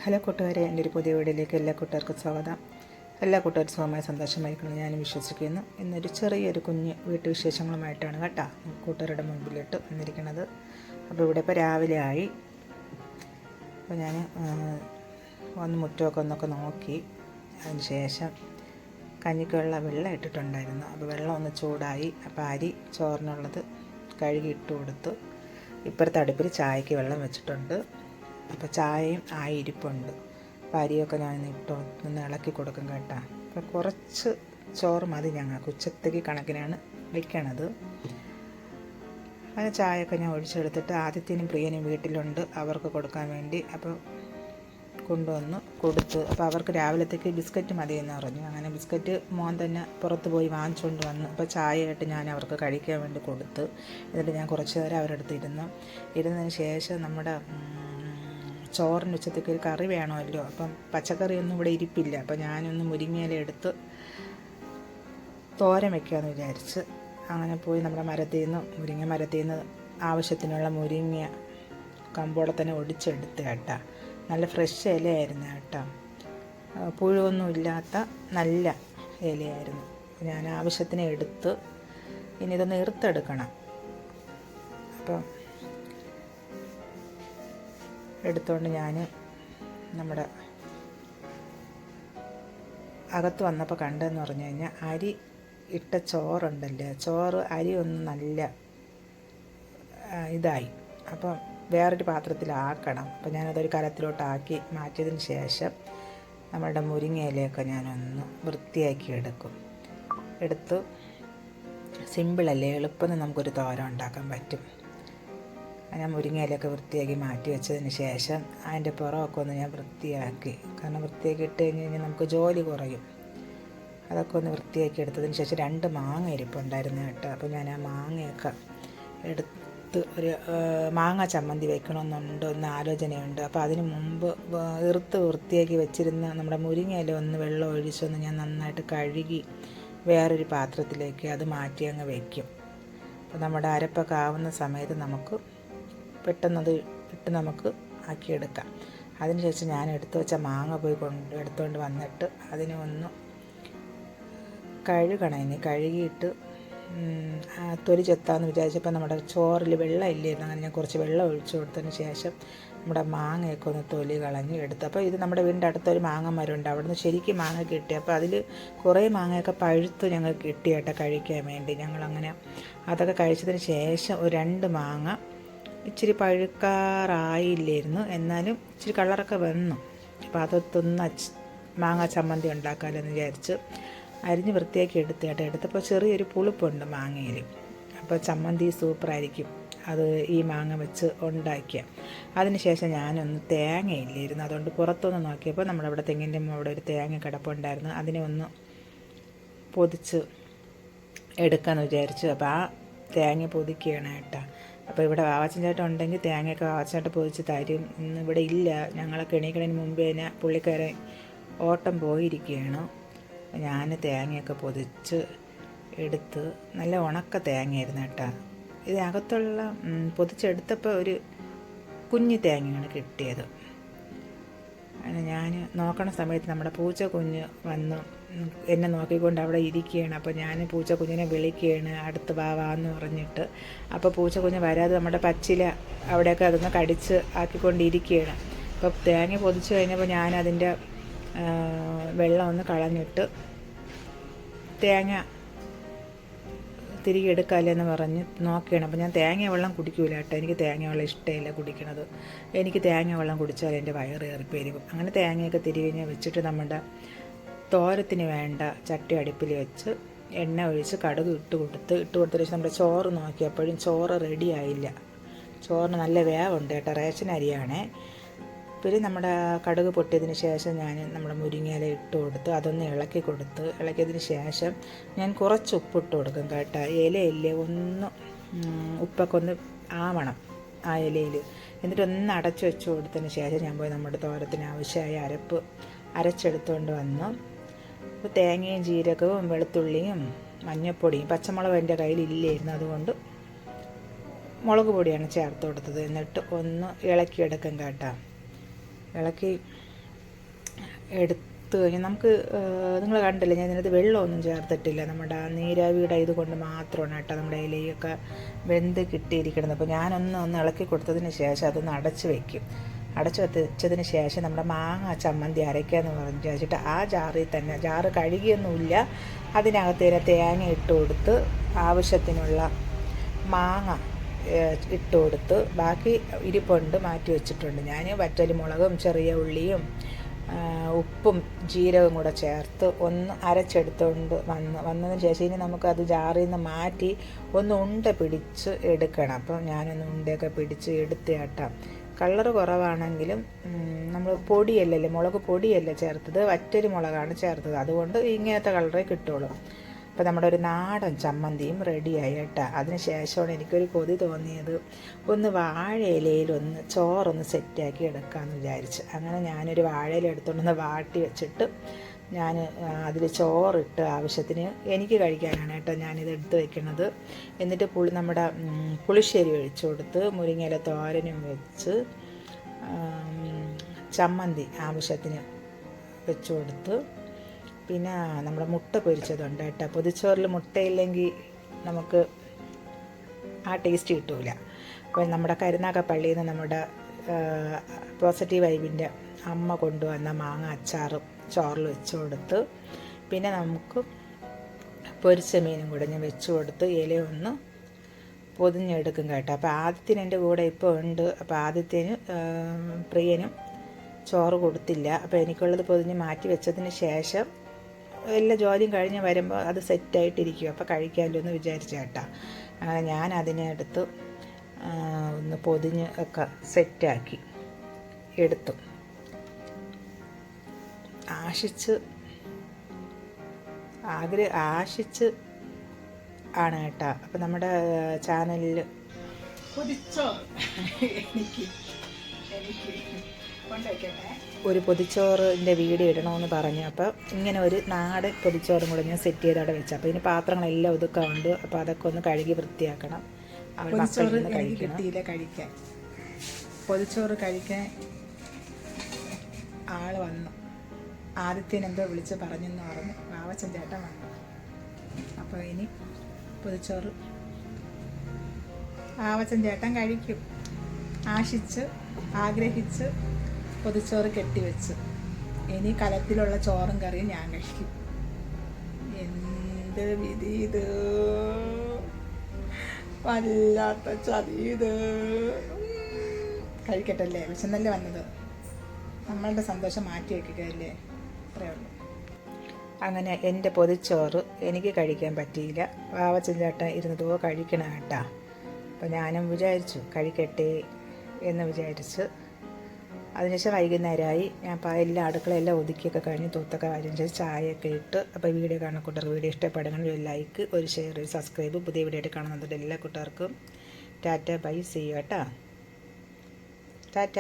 Hello കൂട്ടുകാരെ, എൻ്റെ ഒരു പുതിയ വീഡിയോയിലേക്ക് എല്ലാ കൂട്ടുകാർക്കും സ്വാഗതം. എല്ലാ കൂട്ടുകാരും സുഖമായി സന്തോഷമായിരിക്കണം ഞാനും വിശ്വസിക്കുന്നു. ഇന്നൊരു ചെറിയൊരു കുഞ്ഞ് വീട്ടുവിശേഷങ്ങളുമായിട്ടാണ് കേട്ടോ കൂട്ടുകാരുടെ മുമ്പിലിട്ട് വന്നിരിക്കുന്നത്. അപ്പോൾ ഇവിടെ ഇപ്പോൾ രാവിലെ ആയി. അപ്പോൾ ഞാൻ മുറ്റമൊക്കെ ഒന്നൊക്കെ നോക്കി. അതിന് ശേഷം കഞ്ഞിക്കുള്ള വെള്ളം ഇട്ടിട്ടുണ്ടായിരുന്നു. അപ്പോൾ വെള്ളം ഒന്ന് ചൂടായി. അപ്പോൾ അരി ചോറിനുള്ളത് കഴുകി ഇട്ട് കൊടുത്തു. ഇപ്പുറത്തെ അടുപ്പിൽ ചായക്ക് വെള്ളം വെച്ചിട്ടുണ്ട്. അപ്പോൾ ചായയും ഇരിപ്പുണ്ട്. അപ്പോൾ അരിയൊക്കെ ഞാൻ ഒന്ന് ഇളക്കി കൊടുക്കും കേട്ടോ. അപ്പോൾ കുറച്ച് ചോറ് മതി, ഞങ്ങൾക്ക് ഉച്ചത്തേക്ക് കണക്കിനാണ് വയ്ക്കണത്. അങ്ങനെ ചായയൊക്കെ ഞാൻ ഒഴിച്ചെടുത്തിട്ട് ആദിത്യനും പ്രിയനും വീട്ടിലുണ്ട്, അവർക്ക് കൊടുക്കാൻ വേണ്ടി അപ്പോൾ കൊണ്ടുവന്ന് കൊടുത്ത്. അപ്പോൾ അവർക്ക് രാവിലത്തേക്ക് ബിസ്ക്കറ്റ് മതിയെന്ന് പറഞ്ഞു. അങ്ങനെ ബിസ്ക്കറ്റ് മോൻ തന്നെ പുറത്ത് പോയി വാങ്ങിച്ചുകൊണ്ട് വന്നു. അപ്പോൾ ചായയായിട്ട് ഞാൻ അവർക്ക് കഴിക്കാൻ വേണ്ടി കൊടുത്ത്. എന്നിട്ട് ഞാൻ കുറച്ച് നേരം അവരുടെ അടുത്ത് ഇരുന്നതിന് ശേഷം നമ്മുടെ ചോറിന് ഉച്ചത്തേക്ക് ഒരു കറി വേണമല്ലോ. അപ്പം പച്ചക്കറിയൊന്നും ഇവിടെ ഇരിപ്പില്ല. അപ്പം ഞാനൊന്ന് മുരിങ്ങയില എടുത്ത് തോരൻ വയ്ക്കാമെന്ന് വിചാരിച്ച് അങ്ങനെ പോയി നമ്മുടെ മുരിങ്ങ മരത്തിൽ നിന്ന് ആവശ്യത്തിനുള്ള മുരിങ്ങ കമ്പോടെ തന്നെ ഒടിച്ചെടുത്ത് കേട്ടോ. നല്ല ഫ്രഷ് ഇലയായിരുന്നു കേട്ടോ, പുഴുവൊന്നും ഇല്ലാത്ത നല്ല ഇലയായിരുന്നു. ഞാൻ ആവശ്യത്തിന് എടുത്ത് ഇനി ഇതൊന്ന് ഇറുത്തെടുക്കണം. അപ്പം എടുത്തുകൊണ്ട് ഞാൻ നമ്മുടെ അകത്ത് വന്നപ്പോൾ കണ്ടതെന്ന് പറഞ്ഞു കഴിഞ്ഞാൽ അരി ഇട്ട ചോറുണ്ടല്ലോ, അരി ഒന്ന് നല്ല ഇതായി. അപ്പം വേറൊരു പാത്രത്തിലാക്കണം. അപ്പോൾ ഞാനതൊരു കലത്തിലോട്ടാക്കി മാറ്റിയതിന് ശേഷം നമ്മളുടെ മുരിങ്ങയിലയൊക്കെ ഞാനൊന്ന് വൃത്തിയാക്കി എടുത്ത് സിമ്പിളല്ലേ, എളുപ്പം നമുക്കൊരു തോരൻ ഉണ്ടാക്കാൻ പറ്റും. ഞാൻ മുരിങ്ങയിലൊക്കെ വൃത്തിയാക്കി മാറ്റി വെച്ചതിന് ശേഷം അതിൻ്റെ പുറമൊക്കെ ഒന്ന് ഞാൻ വൃത്തിയാക്കി. കാരണം വൃത്തിയാക്കി ഇട്ട് കഴിഞ്ഞാൽ നമുക്ക് ജോലി കുറയും. അതൊക്കെ ഒന്ന് വൃത്തിയാക്കി എടുത്തതിന് ശേഷം 2 മാങ്ങ ഇരിപ്പുണ്ടായിരുന്നു കേട്ടോ. അപ്പോൾ ഞാൻ ആ മാങ്ങയൊക്കെ എടുത്ത് ഒരു മാങ്ങ ചമ്മന്തി വെക്കണമെന്നുണ്ട് എന്ന് ആലോചനയുണ്ട്. അപ്പോൾ അതിന് മുമ്പ് വൃത്തിയാക്കി വെച്ചിരുന്ന നമ്മുടെ മുരിങ്ങയില ഒന്ന് വെള്ളം ഒഴിച്ചൊന്ന് ഞാൻ നന്നായിട്ട് കഴുകി വേറൊരു പാത്രത്തിലേക്ക് അത് മാറ്റി അങ്ങ് വയ്ക്കും. അപ്പോൾ നമ്മുടെ അരപ്പൊക്കെ ആവുന്ന സമയത്ത് നമുക്ക് പെട്ടെന്നത് ഇട്ട് നമുക്ക് ആക്കിയെടുക്കാം. അതിനുശേഷം ഞാൻ എടുത്തു വെച്ച മാങ്ങ പോയി എടുത്തുകൊണ്ട് വന്നിട്ട് അതിനെ ഒന്ന് കഴുകണം. കഴുകിയിട്ട് തൊലി ചെത്താമെന്ന് വിചാരിച്ചപ്പോൾ നമ്മുടെ ചോറിൽ വെള്ളം ഇല്ലായിരുന്നു. അങ്ങനെ ഞാൻ കുറച്ച് വെള്ളം ഒഴിച്ചു കൊടുത്തതിന് ശേഷം നമ്മുടെ മാങ്ങയൊക്കെ ഒന്ന് തൊലി കളഞ്ഞ് എടുത്തു. അപ്പോൾ ഇത് നമ്മുടെ വീടിൻ്റെ അടുത്തൊരു മാങ്ങ മരമുണ്ട്, അവിടെ നിന്ന് ശരിക്കും മാങ്ങ കിട്ടി. അപ്പോൾ അതിൽ കുറേ മാങ്ങയൊക്കെ പഴുത്ത് ഞങ്ങൾക്ക് കിട്ടിയേട്ടെ കഴിക്കാൻ വേണ്ടി. ഞങ്ങളങ്ങനെ അതൊക്കെ കഴിച്ചതിന് ശേഷം ഒരു 2 മാങ്ങ ഇച്ചിരി പഴുക്കാറായില്ലായിരുന്നു, എന്നാലും ഇച്ചിരി കളറൊക്കെ വന്നു. അപ്പോൾ അതൊന്ന് മാങ്ങ ചമ്മന്തി ഉണ്ടാക്കാമെന്ന് വിചാരിച്ച് അരിഞ്ഞ് വൃത്തിയാക്കി എടുത്തപ്പോൾ ചെറിയൊരു പുളിപ്പുണ്ട് മാങ്ങയിൽ. അപ്പോൾ ചമ്മന്തി സൂപ്പറായിരിക്കും അത് ഈ മാങ്ങ വെച്ച് ഉണ്ടാക്കിയ. അതിനുശേഷം ഞാനൊന്ന് തേങ്ങയില്ലായിരുന്നു, അതുകൊണ്ട് പുറത്തൊന്ന് നോക്കിയപ്പോൾ നമ്മളവിടെ തെങ്ങിൻ്റെ അവിടെ ഒരു തേങ്ങ കിടപ്പുണ്ടായിരുന്നു. അതിനെ ഒന്ന് പൊതിച്ച് എടുക്കാമെന്ന് വിചാരിച്ചു. അപ്പോൾ ആ തേങ്ങ പൊതിക്കുകയാണ് കേട്ടോ. അപ്പോൾ ഇവിടെ വാവച്ചൻ ചേട്ടൻ ഉണ്ടെങ്കിൽ തേങ്ങയൊക്കെ വാവച്ചൻ ചേട്ടൻ പൊതിച്ച് തരും. ഇന്ന് ഇവിടെ ഇല്ല, ഞങ്ങളൊക്കെ എണീക്കണതിന് മുമ്പേ തന്നെ പുള്ളിക്കാരൻ ഓട്ടം പോയിരിക്കുകയാണ്. ഞാൻ തേങ്ങയൊക്കെ പൊതിച്ച് എടുത്ത് നല്ല ഉണക്ക തേങ്ങയായിരുന്നു കേട്ടോ. ഇതിനകത്തുള്ള പൊതിച്ചെടുത്തപ്പോൾ ഒരു കുഞ്ഞു തേങ്ങയാണ് കിട്ടിയത്. അങ്ങനെ ഞാൻ നോക്കണ സമയത്ത് നമ്മുടെ പൂച്ചക്കുഞ്ഞ് വന്ന് എന്നെ നോക്കിക്കൊണ്ട് അവിടെ ഇരിക്കുകയാണ്. അപ്പോൾ ഞാൻ പൂച്ചക്കുഞ്ഞിനെ വിളിക്കുകയാണ്, അടുത്ത് വാന്ന് പറഞ്ഞിട്ട്. അപ്പോൾ പൂച്ചക്കുഞ്ഞ് വരാതെ നമ്മുടെ പച്ചില അവിടെയൊക്കെ അതൊന്ന് കടിച്ച് ആക്കിക്കൊണ്ടിരിക്കുകയാണ്. അപ്പോൾ തേങ്ങ പൊതിച്ച് കഴിഞ്ഞപ്പോൾ ഞാൻ അതിൻ്റെ വെള്ളം ഒന്ന് കളഞ്ഞിട്ട് തേങ്ങ തിരികെ എടുക്കാമല്ലെന്ന് പറഞ്ഞ് നോക്കുകയാണ്. അപ്പോൾ ഞാൻ തേങ്ങ വെള്ളം കുടിക്കൂല കേട്ടോ, എനിക്ക് തേങ്ങ വെള്ളം ഇഷ്ടമില്ല കുടിക്കണത്. എനിക്ക് തേങ്ങ വെള്ളം കുടിച്ചാൽ എൻ്റെ വയറ് കയറിപ്പോയിരിക്കും. അങ്ങനെ തേങ്ങയൊക്കെ തിരികെ വെച്ചിട്ട് നമ്മുടെ തോരത്തിന് വേണ്ട ചട്ടി അടുപ്പിൽ വെച്ച് എണ്ണ ഒഴിച്ച് കടുക് ഇട്ട് കൊടുത്തതിന് ശേഷം നമ്മുടെ ചോറ് നോക്കിയപ്പോഴും ചോറ് റെഡി ആയില്ല. ചോറിന് നല്ല വേവുണ്ട് കേട്ടോ, റേഷൻ അരിയാണേ. പിന്നെ നമ്മുടെ കടുക് പൊട്ടിയതിന് ശേഷം ഞാൻ നമ്മുടെ മുരിങ്ങയില ഇട്ട് കൊടുത്ത് അതൊന്ന് ഇളക്കിയതിന് ശേഷം ഞാൻ കുറച്ച് ഉപ്പിട്ട് കൊടുക്കും കേട്ടോ. ഇലയില്ലേ ഒന്ന് ഉപ്പൊക്കെ ഒന്ന് ആവണം ആ ഇലയിൽ. എന്നിട്ടൊന്ന് അടച്ചു വെച്ച് കൊടുത്തതിന് ശേഷം ഞാൻ പോയി നമ്മുടെ തോരത്തിന് ആവശ്യമായ അരപ്പ് അരച്ചെടുത്തുകൊണ്ട് വന്നു. അപ്പോൾ തേങ്ങയും ജീരകവും വെളുത്തുള്ളിയും മഞ്ഞൾപ്പൊടിയും പച്ചമുളകും എൻ്റെ കയ്യിലില്ലായിരുന്നു, അതുകൊണ്ട് മുളക് പൊടിയാണ് ചേർത്ത് കൊടുത്തത്. എന്നിട്ട് ഒന്ന് ഇളക്കിയെടുക്കും കേട്ടോ. ഇളക്കി എടുത്ത് കഴിഞ്ഞ് നമുക്ക് നിങ്ങൾ കണ്ടില്ല, ഞാൻ ഇതിനകത്ത് വെള്ളമൊന്നും ചേർത്തിട്ടില്ല. നമ്മുടെ നീരാവിയുടെ ഇത് കൊണ്ട് മാത്രമാണ് കേട്ടോ നമ്മുടെ ഇലയൊക്കെ വെന്ത് കിട്ടിയിരിക്കുന്നത്. അപ്പോൾ ഞാനൊന്ന് ഇളക്കി കൊടുത്തതിന് ശേഷം അതൊന്ന് അടച്ച് വയ്ക്കും. അടച്ചു വെച്ചതിന് ശേഷം നമ്മുടെ മാങ്ങ ചമ്മന്തി അരയ്ക്കാമെന്ന് വിചാരിച്ചിട്ട് ആ ജാറിൽ തന്നെ, ജാറ് കഴുകിയൊന്നുമില്ല, അതിനകത്ത് തേങ്ങ ഇട്ട് കൊടുത്ത് ആവശ്യത്തിനുള്ള മാങ്ങ ഇട്ട് കൊടുത്ത് ബാക്കി ഇരിപ്പുണ്ട് മാറ്റി വെച്ചിട്ടുണ്ട്. ഞാൻ വറ്റൽമുളകും ചെറിയ ഉള്ളിയും ഉപ്പും ജീരകവും കൂടെ ചേർത്ത് ഒന്ന് അരച്ചെടുത്തുകൊണ്ട് വന്നതിന് ശേഷം ഇനി നമുക്കത് ജാറിൽ നിന്ന് മാറ്റി ഒന്ന് ഉണ്ട പിടിച്ച് എടുക്കണം. അപ്പം ഞാനൊന്ന് ഉണ്ടയൊക്കെ പിടിച്ച് എടുത്തേട്ടാം. കളറ് കുറവാണെങ്കിലും നമ്മൾ പൊടിയല്ലല്ലേ, മുളക് പൊടിയല്ല ചേർത്തത്, വറ്റൽ മുളകാണ് ചേർത്തത്, അതുകൊണ്ട് ഇങ്ങനത്തെ കളറേ കിട്ടുള്ളൂ. അപ്പോൾ നമ്മുടെ ഒരു നാടൻ ചമ്മന്തിയും റെഡിയായി കേട്ടോ. അതിന് ശേഷമാണ് എനിക്കൊരു കൊതി തോന്നിയത്, ഒന്ന് വാഴയിലയിലൊന്ന് ചോറൊന്ന് സെറ്റാക്കി എടുക്കാമെന്ന് വിചാരിച്ച്. അങ്ങനെ ഞാനൊരു വാഴയില എടുത്തുകൊണ്ടൊന്ന് വാട്ടി വെച്ചിട്ട് ഞാൻ അതിൽ ചോറിട്ട് ആവശ്യത്തിന് എനിക്ക് കഴിക്കാനാണ് കേട്ടോ ഞാനിത് എടുത്ത് വയ്ക്കുന്നത്. എന്നിട്ട് നമ്മുടെ പുളിശ്ശേരി ഒഴിച്ചു കൊടുത്ത് മുരിങ്ങയില തോരനും വെച്ച് ചമ്മന്തി ആവശ്യത്തിന് വെച്ച് കൊടുത്ത്, പിന്നെ നമ്മുടെ മുട്ട പൊരിച്ചതുണ്ട് കേട്ടോ. പൊതിച്ചോറിൽ മുട്ടയില്ലെങ്കിൽ നമുക്ക് ആ ടേസ്റ്റ് കിട്ടില്ല. അപ്പോൾ നമ്മുടെ കരുനാഗപ്പള്ളിയിൽ നിന്ന് നമ്മുടെ പോസിറ്റീവ് വൈബിൻ്റെ അമ്മ കൊണ്ടുവന്ന മാങ്ങ അച്ചാറും ചോറിൽ വെച്ച് കൊടുത്ത്, പിന്നെ നമുക്ക് പൊരിച്ച മീനും കൂടെ ഞാൻ വെച്ച് കൊടുത്ത് ഇലയൊന്ന് പൊതിഞ്ഞെടുക്കും കേട്ടോ. അപ്പോൾ ആദ്യത്തിന് എൻ്റെ കൂടെ ഇപ്പോൾ ഉണ്ട്. അപ്പോൾ ആദ്യത്തിന് പ്രിയനും ചോറ് കൊടുത്തില്ല. അപ്പോൾ എനിക്കുള്ളത് പൊതിഞ്ഞ് മാറ്റി വെച്ചതിന് ശേഷം എല്ലാ ജോലിയും കഴിഞ്ഞ് വരുമ്പോൾ അത് സെറ്റായിട്ടിരിക്കും, അപ്പോൾ കഴിക്കാമല്ലോ എന്ന് വിചാരിച്ച കേട്ടോ. ഞാൻ അതിനെ എടുത്ത് ഒന്ന് പൊതിഞ്ഞ് ഒക്കെ സെറ്റാക്കി എടുത്തു. ആശിച്ച് ആണ് കേട്ടോ. അപ്പം നമ്മുടെ ചാനലിൽ ഒരു പൊതിച്ചോറിൻ്റെ വീഡിയോ ഇടണമെന്ന് പറഞ്ഞു. അപ്പോൾ ഇങ്ങനെ ഒരു നാടൻ പൊതിച്ചോറും കൂടെ ഞാൻ സെറ്റ് ചെയ്ത് അവിടെ വെച്ചു. അപ്പോൾ ഇനി പാത്രങ്ങളെല്ലാം ഒതുക്കാറുണ്ട്. അപ്പോൾ അതൊക്കെ ഒന്ന് കഴുകി വൃത്തിയാക്കണം. പൊതിച്ചോറ് കിട്ടിയില്ല കഴിക്കാൻ. പൊതിച്ചോറ് കഴിക്കാൻ ആൾ വന്നു. ആദ്യത്തിനെന്തോ വിളിച്ച് പറഞ്ഞെന്ന് പറഞ്ഞു, വാവച്ചൻ ചേട്ടൻ വന്നു. അപ്പോൾ ഇനി പൊതിച്ചോറ് വാവച്ചൻ ചേട്ടൻ കഴിക്കും. ആശിച്ച് ആഗ്രഹിച്ച് പൊതിച്ചോറ് കെട്ടിവെച്ച് ഇനി കലത്തിലുള്ള ചോറും കറിയും ഞാൻ കഴിക്കും. എന്ത് വിധി ഇത്, വല്ലാത്ത ചതി ഇത്. കഴിക്കട്ടല്ലേ, വിശന്നല്ലേ വന്നത്, നമ്മളുടെ സന്തോഷം മാറ്റി വയ്ക്കുകയല്ലേ, അത്രയേ ഉള്ളൂ. അങ്ങനെ എൻ്റെ പൊതിച്ചോറ് എനിക്ക് കഴിക്കാൻ പറ്റിയില്ല. വാവച്ചൻ ചേട്ടൻ ഇരുന്നതോ കഴിക്കണം കേട്ടാ. അപ്പോൾ ഞാനും വിചാരിച്ചു കഴിക്കട്ടെ എന്ന് വിചാരിച്ച്. അതിനുശേഷം വൈകുന്നേരമായി. ഞാൻ എല്ലാ അടുക്കളയെല്ലാം ഒതുക്കിയൊക്കെ കഴിഞ്ഞ് തൂത്തൊക്കെ അതിന് ശേഷം ചായയൊക്കെ ഇട്ട്. അപ്പോൾ വീഡിയോ കാണുന്ന കൂട്ടുകാർ വീഡിയോ ഇഷ്ടപ്പെടുകയാണെങ്കിൽ ഒരു ലൈക്ക്, ഒരു ഷെയർ, ഒരു സബ്സ്ക്രൈബ്. പുതിയ വീഡിയോ ആയിട്ട് കാണുന്നത് എല്ലാ കൂട്ടുകാർക്കും ടാറ്റ ബൈ, സീ യു കേട്ടോ. ടാറ്റ.